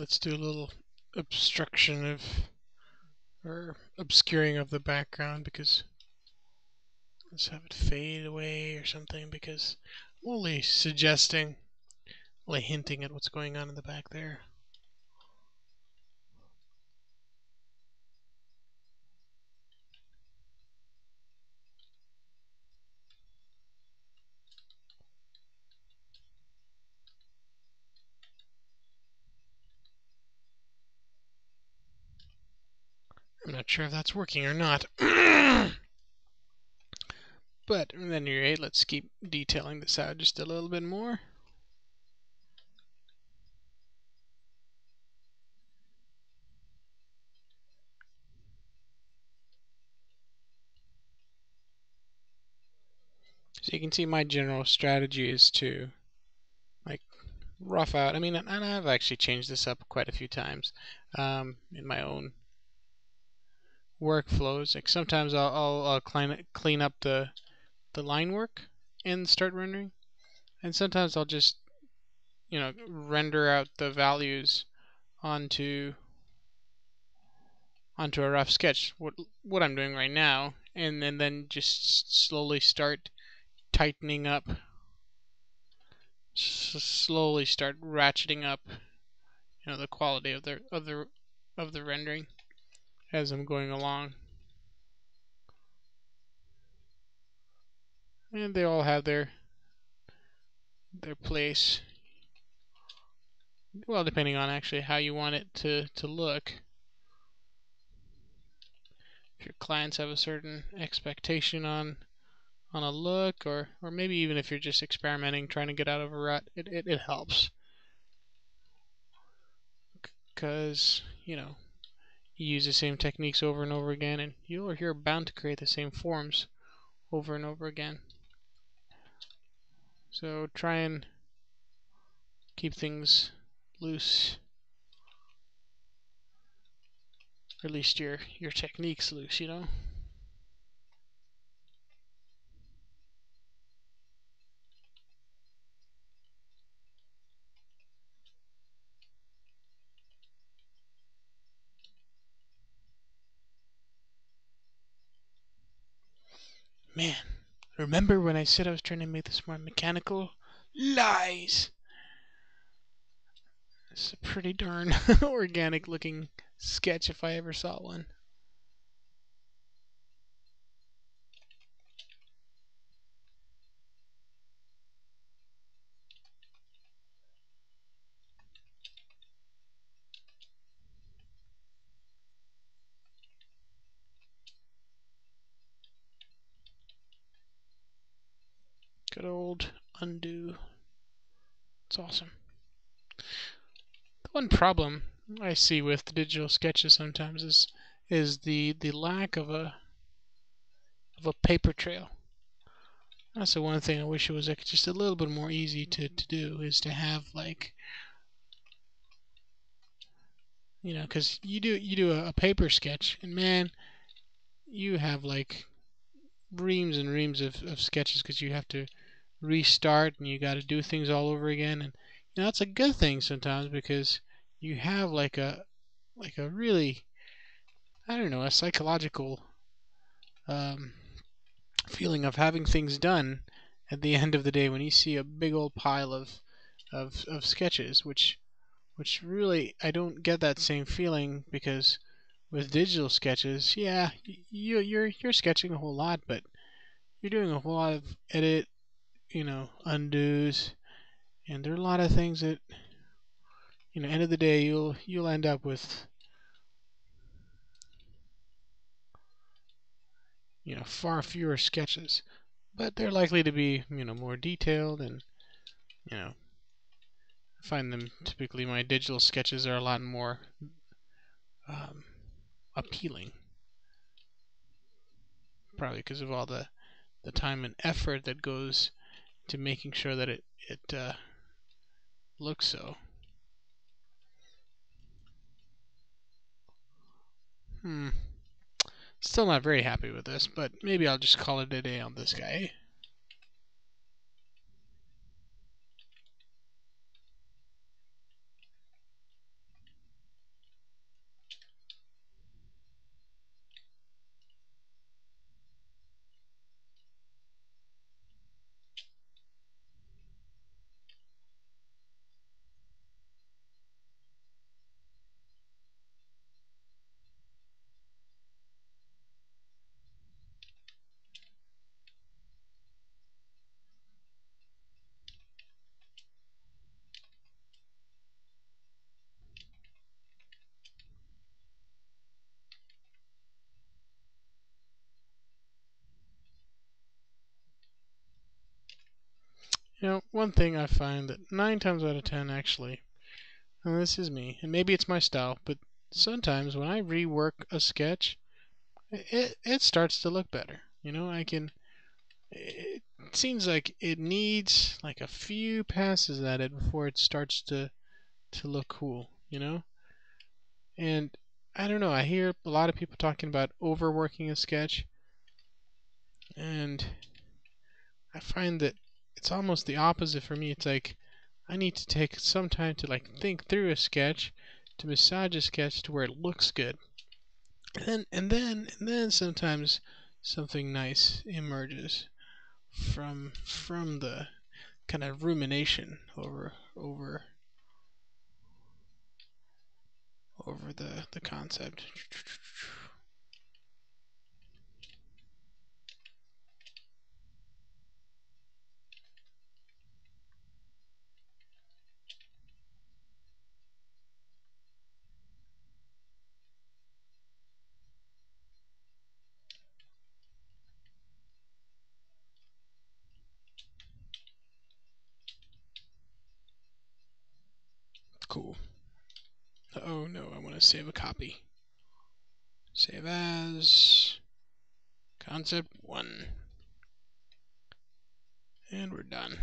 let's do a little obstruction of, or obscuring of the background, because let's have it fade away or something, because I'm only suggesting, only hinting at what's going on in the back there. I'm not sure if that's working or not. But at any rate, let's keep detailing this out just a little bit more. So you can see my general strategy is to like rough out. I mean, and I've actually changed this up quite a few times in my own workflows. Like sometimes I'll clean up the line work and start rendering, and sometimes I'll just render out the values onto a rough sketch. What I'm doing right now, and then just slowly start tightening up, slowly start ratcheting up, the quality of the rendering as I'm going along. And they all have their place. Well, depending on actually how you want it to look. If your clients have a certain expectation on a look, or maybe even if you're just experimenting, trying to get out of a rut, it helps. Because, you use the same techniques over and over again, and you're bound to create the same forms over and over again. So try and keep things loose, or at least your techniques loose, Man, remember when I said I was trying to make this more mechanical? Lies! It's a pretty darn organic looking sketch if I ever saw one. Good old undo. It's awesome. The one problem I see with the digital sketches sometimes is the lack of a paper trail. That's the one thing I wish it was like just a little bit more easy to do, is to have like, because you do a paper sketch, and man, you have like reams and reams of sketches, because you have to restart and you got to do things all over again. And that's a good thing sometimes, because you have like a really, I don't know, a psychological feeling of having things done at the end of the day when you see a big old pile of sketches, which really I don't get that same feeling, because with digital sketches, yeah, you're sketching a whole lot, but you're doing a whole lot of edit, undos, and there are a lot of things that, end of the day, you'll end up with, far fewer sketches, but they're likely to be, more detailed, and, I find them typically, my digital sketches are a lot more appealing, probably because of all the time and effort that goes to making sure that it looks so. Still not very happy with this, but maybe I'll just call it a day on this guy. One thing I find that 9 times out of 10 actually, and this is me, and maybe it's my style, but sometimes when I rework a sketch, it starts to look better. I can. It seems like it needs like a few passes at it before it starts to look cool. And I don't know. I hear a lot of people talking about overworking a sketch, and I find that it's almost the opposite for me. It's like I need to take some time to like think through a sketch, to massage a sketch to where it looks good, and then sometimes something nice emerges from the kind of rumination over the concept. Cool. Oh no, I want to save a copy. Save as concept 1. And we're done.